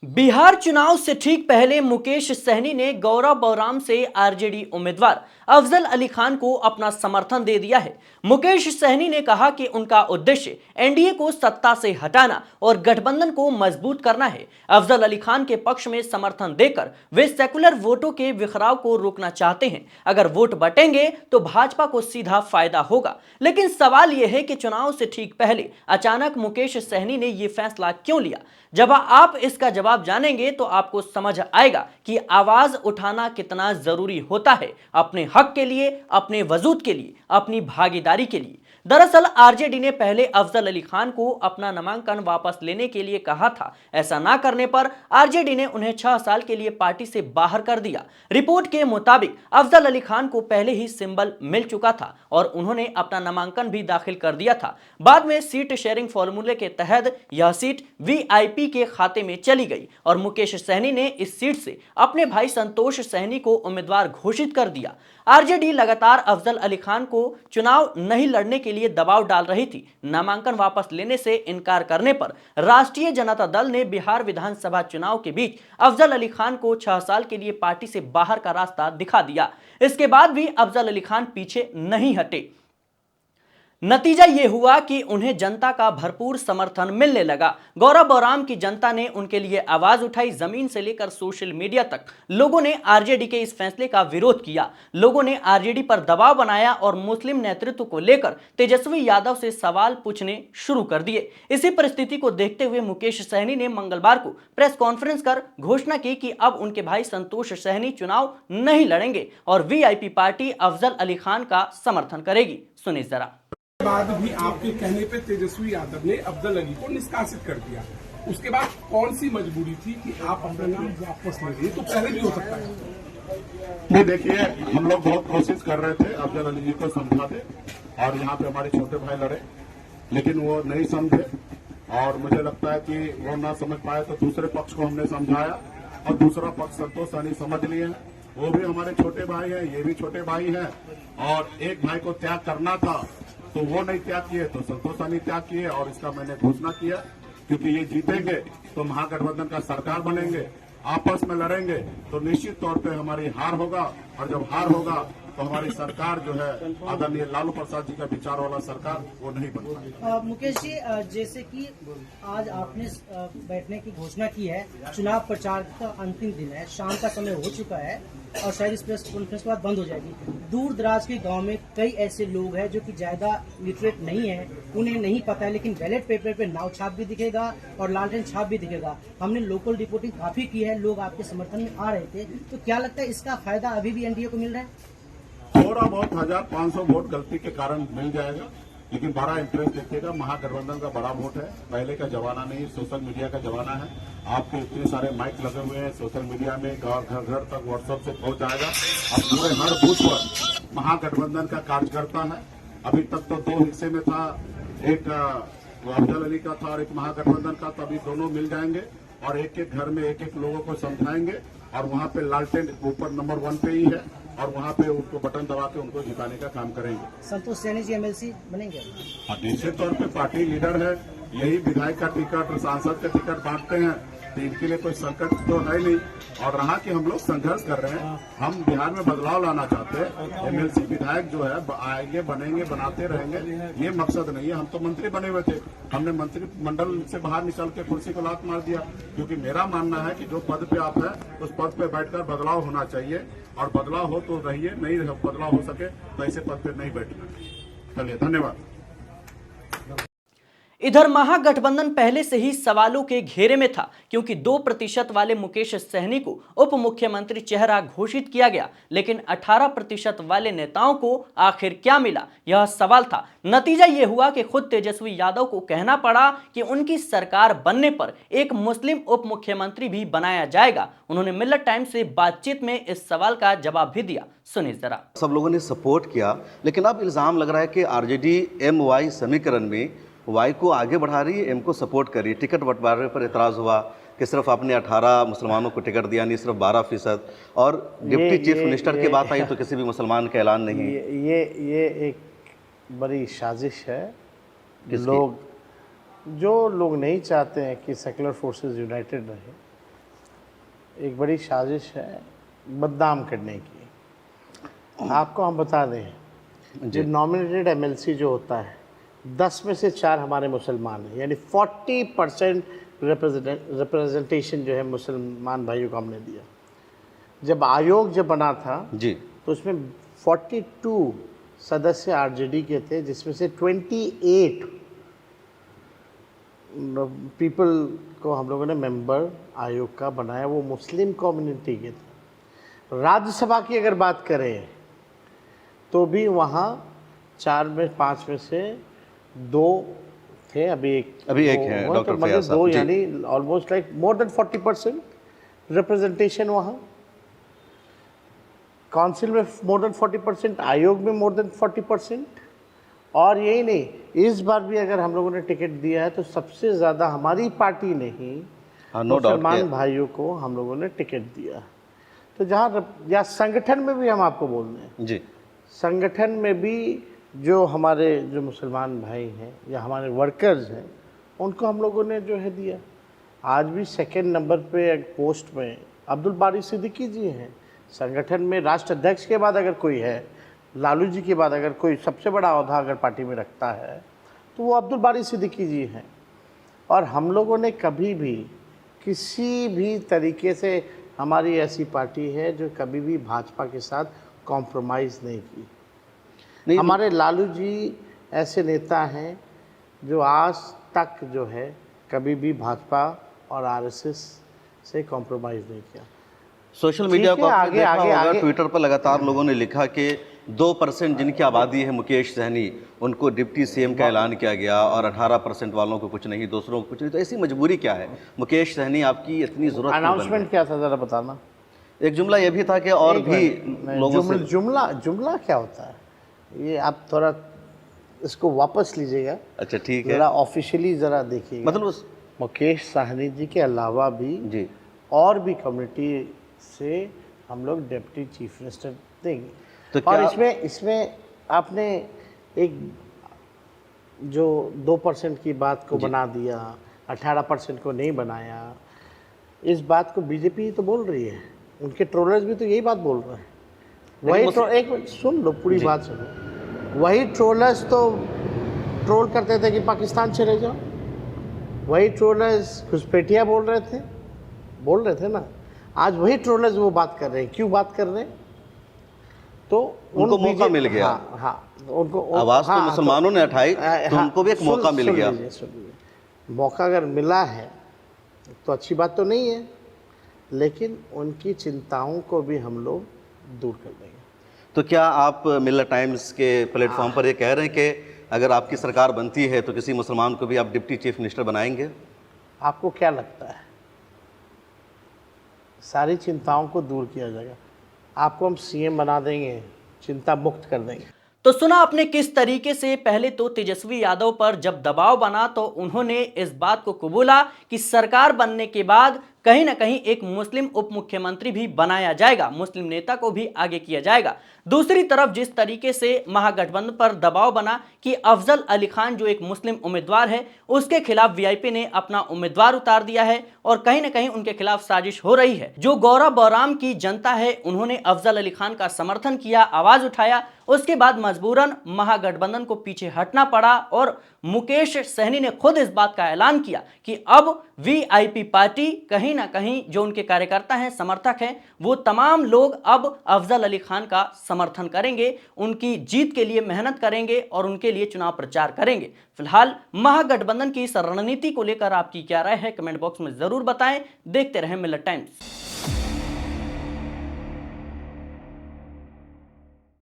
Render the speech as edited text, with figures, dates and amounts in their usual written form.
बिहार चुनाव से ठीक पहले मुकेश सहनी ने गौरव बौराम से आरजेडी उम्मीदवार अफजल अली खान को अपना समर्थन दे दिया है। मुकेश सहनी ने कहा कि उनका उद्देश्य एनडीए को सत्ता से हटाना और गठबंधन को मजबूत करना है। अफजल अली खान के पक्ष में समर्थन देकर वे सेकुलर वोटों के बिखराव को रोकना चाहते हैं। अगर वोट बटेंगे तो भाजपा को सीधा फायदा होगा। लेकिन सवाल यह है कि चुनाव से ठीक पहले अचानक मुकेश सहनी ने यह फैसला क्यों लिया। जब आप इसका जवाब जानेंगे तो आपको समझ आएगा कि आवाज उठाना कितना जरूरी होता है, अपने हक के लिए, अपने वजूद के लिए, अपनी भागीदारी के लिए। दरअसल आरजेडी ने पहले अफजल अली खान को अपना नामांकन वापस लेने के लिए कहा था। ऐसा ना करने पर आरजेडी ने उन्हें 6 साल के लिए पार्टी से बाहर कर दिया। रिपोर्ट के मुताबिक अफजल अली खान को पहले ही सिंबल मिल चुका था और उन्होंने अपना नामांकन भी दाखिल कर दिया था। बाद में सीट शेयरिंग फॉर्मूले के तहत यह सीट वीआईपी के खाते में चली गई और मुकेश सहनी ने इस सीट से अपने भाई संतोष सहनी को उम्मीदवार घोषित कर दिया। आरजेडी लगातार अफजल अली खान को चुनाव नहीं लड़ने के लिए दबाव डाल रही थी। नामांकन वापस लेने से इनकार करने पर राष्ट्रीय जनता दल ने बिहार विधानसभा चुनाव के बीच अफजल अली खान को 6 साल के लिए पार्टी से बाहर का रास्ता दिखा दिया। इसके बाद भी अफजल अली खान पीछे नहीं हटे। नतीजा यह हुआ कि उन्हें जनता का भरपूर समर्थन मिलने लगा। गौरव बौराम की जनता ने उनके लिए आवाज उठाई। जमीन से लेकर सोशल मीडिया तक लोगों ने आरजेडी के इस फैसले का विरोध किया। लोगों ने आरजेडी पर दबाव बनाया और मुस्लिम नेतृत्व को लेकर तेजस्वी यादव से सवाल पूछने शुरू कर दिए। इसी परिस्थिति को देखते हुए मुकेश सहनी ने मंगलवार को प्रेस कॉन्फ्रेंस कर घोषणा की कि अब उनके भाई संतोष सहनी चुनाव नहीं लड़ेंगे और वीआईपी पार्टी अफजल अली खान का समर्थन करेगी। सुनिए जरा। बाद भी आपके कहने पे तेजस्वी यादव ने अफजल अली को निष्कासित कर दिया। उसके बाद कौन सी मजबूरी थी कि आप अपना नाम वापस ले लिए? तो पहले भी हो सकता है। नहीं, देखिए, हम लोग बहुत कोशिश कर रहे थे अफजल अली जी को समझा दे और यहाँ पे हमारे छोटे भाई लड़े, लेकिन वो नहीं समझे और मुझे लगता है कि वो ना समझ पाए तो दूसरे पक्ष को हमने समझाया और दूसरा पक्ष संतोष सहनी समझ लिए हैं। वो भी हमारे छोटे भाई हैं, ये भी छोटे भाई हैं और एक भाई को त्याग करना था तो वो नहीं त्याग किए तो संतोष सहनी त्याग किए और इसका मैंने घोषणा किया क्योंकि ये जीतेंगे तो महागठबंधन का सरकार बनेंगे, आपस में लड़ेंगे तो निश्चित तौर पे हमारी हार होगा और जब हार होगा तो हमारी सरकार जो है आदरणीय लालू प्रसाद जी का विचार वाला सरकार वो नहीं बन पाएगी। मुकेश जी, जैसे कि आज आपने बैठने की घोषणा की है, चुनाव प्रचार का अंतिम दिन है, शाम का समय हो चुका है और शायद इस प्रेस कॉन्फ्रेंस के बाद बंद हो जाएगी। दूर दराज के गांव में कई ऐसे लोग हैं जो कि ज्यादा लिटरेट नहीं है, उन्हें नहीं पता है, लेकिन बैलेट पेपर पे नाव छाप भी दिखेगा और लालटेन छाप भी दिखेगा। हमने लोकल रिपोर्टिंग काफी की है, लोग आपके समर्थन में आ रहे थे, तो क्या लगता है इसका फायदा अभी भी एनडीए को मिल रहा है? थोड़ा बहुत 1500 वोट गलती के कारण मिल जाएगा, लेकिन बड़ा इंटरेस्ट देखिएगा। महागठबंधन का बड़ा वोट है, पहले का जमाना नहीं, सोशल मीडिया का जमाना है। आपके इतने सारे माइक लगे हुए हैं सोशल मीडिया में, घर घर तक व्हाट्सएप से पहुंच जाएगा। अब पूरे हर बूथ पर महागठबंधन का कार्यकर्ता है। अभी तक तो 2 हिस्से में था, एक अफजल अली का था और एक महागठबंधन का, तो अभी दोनों मिल जाएंगे और एक एक घर में एक एक लोगों को समझाएंगे और वहां पे लालटेन ऊपर नंबर 1 पे ही है और वहां पे उनको बटन दबा के उनको जिताने का काम करेंगे। संतोष सहनी जी एमएलसी बनेंगे? निश्चित तौर पे पार्टी लीडर है, यही विधायक का टिकट और सांसद का टिकट बांटते हैं, तो इनके लिए कोई संकट तो है नहीं। और रहा कि हम लोग संघर्ष कर रहे हैं, हम बिहार में बदलाव लाना चाहते हैं। एमएलसी विधायक जो है आएंगे, बनेंगे, बनाते रहेंगे, ये मकसद नहीं है। हम तो मंत्री बने हुए थे, हमने मंत्रिमंडल से बाहर निकल के कुर्सी को लात मार दिया, क्योंकि मेरा मानना है कि जो पद पे आप है उस पद पे बैठकर बदलाव होना चाहिए और बदलाव हो तो रहिए, नहीं बदलाव हो सके तो ऐसे पद पे नहीं बैठना। चलिए, धन्यवाद। इधर महागठबंधन पहले से ही सवालों के घेरे में था, क्योंकि 2% वाले मुकेश सहनी को उप मुख्यमंत्री चेहरा घोषित किया गया, लेकिन 18% वाले नेताओं को आखिर क्या मिला, यह सवाल था। नतीजा यह हुआ कि खुद तेजस्वी यादव को कहना पड़ा कि उनकी सरकार बनने पर एक मुस्लिम उप मुख्यमंत्री भी बनाया जाएगा। उन्होंने मिलत टाइम्स से बातचीत में इस सवाल का जवाब भी दिया। सुनिए जरा। सब लोगों ने सपोर्ट किया, लेकिन अब इल्जाम लग रहा है कि आरजेडी एम-वाई समीकरण में वाई को आगे बढ़ा रही है, एम को सपोर्ट कर रही है। टिकट बंटवारे पर एतराज़ हुआ कि सिर्फ आपने 18 मुसलमानों को टिकट दिया, नहीं सिर्फ 12%, और डिप्टी चीफ मिनिस्टर की बात आई तो किसी भी मुसलमान का ऐलान नहीं। ये एक बड़ी साजिश है। जो लोग नहीं चाहते हैं कि सेकुलर फोर्सेस यूनाइटेड रहे, एक बड़ी साजिश है बदनाम करने की। आपको हम बता दें, जो नॉमिनेटेड एमएलसी जो होता है 10 में से 4 हमारे मुसलमान हैं, यानी 40% रिप्रेजेंटेशन जो है मुसलमान भाइयों को हमने दिया। जब आयोग जब बना था जी, तो उसमें 42 सदस्य आरजेडी के थे, जिसमें से 28 पीपल को हम लोगों ने मेंबर आयोग का बनाया, वो मुस्लिम कम्युनिटी के थे। राज्यसभा की अगर बात करें तो भी वहाँ 4 में 5 में से 2 थे, अभी एक है हुआ, डॉक्टर तो मतलब फैयाज साहब। 2 जी। यानी almost like more than 40% representation वहाँ। काउंसिल में मोर देन 40%, आयोग में मोर देन 40%। और यही नहीं, इस बार भी अगर हम लोगों ने टिकट दिया है तो सबसे ज़्यादा हमारी पार्टी ने ही हाँ, no doubt मुसलमान के- भाइयों को हम लोगों ने टिकट दिया। तो जहाँ या संगठन में भी हम आपको बोल रहे हैं, जी, संगठन में भी जो हमारे जो मुसलमान भाई हैं या हमारे वर्कर्स हैं, उनको हम लोगों ने जो है दिया। आज भी 2nd नंबर पे एक पोस्ट में अब्दुल बारी सिद्दीकी जी हैं। संगठन में राष्ट्र अध्यक्ष के बाद अगर कोई है, लालू जी के बाद अगर कोई सबसे बड़ा ओहदा अगर पार्टी में रखता है तो वो अब्दुल बारी सिद्दीकी जी हैं। और हम लोगों ने कभी भी किसी भी तरीके से, हमारी ऐसी पार्टी है जो कभी भी भाजपा के साथ कॉम्प्रोमाइज़ नहीं की। नहीं, हमारे लालू जी ऐसे नेता हैं जो आज तक जो है कभी भी भाजपा और आरएसएस से कॉम्प्रोमाइज़ नहीं किया। सोशल मीडिया ठीक को है, आपने देखा होगा, आगे। ट्विटर पर लगातार लोगों ने लिखा कि 2% जिनकी आबादी है मुकेश सहनी, उनको डिप्टी सीएम का ऐलान किया गया और 18% वालों को कुछ नहीं, दूसरों को कुछ नहीं। तो ऐसी मजबूरी क्या है? मुकेश सहनी आपकी इतनी जरूरत क्यों बन अनाउंसमेंट क्या था ज़रा बताना। गई? एक जुमला ये भी था कि और एक भी मिनट, लोगों से जुमला क्या होता है? ये आप थोड़ा इसको वापस लीजिएगा, अच्छा ठीक है, ज़रा ऑफिशियली ज़रा देखिएगा। मतलब मुकेश साहनी जी के अलावा भी जी, और भी कम्युनिटी से हम लोग डिप्टी चीफ मिनिस्टर देंगे। तो और क्या इसमें आपने एक जो 2% की बात को बना दिया, 18% को नहीं बनाया, इस बात को बीजेपी तो बोल रही है, उनके ट्रोलर्स भी तो यही बात बोल रहे हैं। वही एक मिनट सुन लो, पूरी बात सुनो। वही ट्रोलर्स तो ट्रोल करते थे कि पाकिस्तान चले जाओ, वही ट्रोलर्स घुसपैठिया बोल रहे थे ना। आज वही ट्रोलर्स वो बात कर रहे हैं। क्यों बात कर रहे हैं? तो उनको मौका मिल गया। हाँ, उनको आवाज तो मुसलमानों ने उठाई, तो उनको भी एक मौका मिल गया। सुन लीजिए, मौका अगर मिला है तो अच्छी बात तो नहीं है, लेकिन उनकी चिंताओं को भी हम लोग दूर कर देंगे। तो क्या आप मिलर टाइम्स के प्लेटफॉर्म पर ये कह रहे हैं कि अगर आपकी सरकार बनती है तो किसी मुसलमान को भी आप डिप्टी चीफ मिनिस्टर बनाएंगे? आपको क्या लगता है? सारी चिंताओं को दूर किया जाएगा। आपको हम सीएम बना देंगे, चिंता मुक्त कर देंगे। तो सुना आपने किस तरीके से पहले तो तेजस्वी यादव पर जब दबाव बना तो उन्होंने इस बात को कबूला कि सरकार बनने के बाद कहीं ना कहीं एक मुस्लिम उप मुख्यमंत्री भी बनाया जाएगा, मुस्लिम नेता को भी आगे किया जाएगा। दूसरी तरफ जिस तरीके से महागठबंधन पर दबाव बना कि अफजल अली खान जो एक मुस्लिम उम्मीदवार है उसके खिलाफ वीआईपी ने अपना उम्मीदवार उतार दिया है और कहीं ना कहीं उनके खिलाफ साजिश हो रही है। जो गौरा बौराम की जनता है उन्होंने अफजल अली खान का समर्थन किया, आवाज उठाया, उसके बाद मजबूरन महागठबंधन को पीछे हटना पड़ा और मुकेश सहनी ने खुद इस बात का ऐलान किया कि अब वीआईपी पार्टी कहीं ना कहीं जो उनके कार्यकर्ता हैं, समर्थक हैं, वो तमाम लोग अब अफजल अली खान का समर्थन करेंगे, उनकी जीत के लिए मेहनत करेंगे और उनके लिए चुनाव प्रचार करेंगे। फिलहाल महागठबंधन की इस रणनीति को लेकर आपकी क्या राय है, कमेंट बॉक्स में जरूर बताएं। देखते रहें मिलर टाइम्स।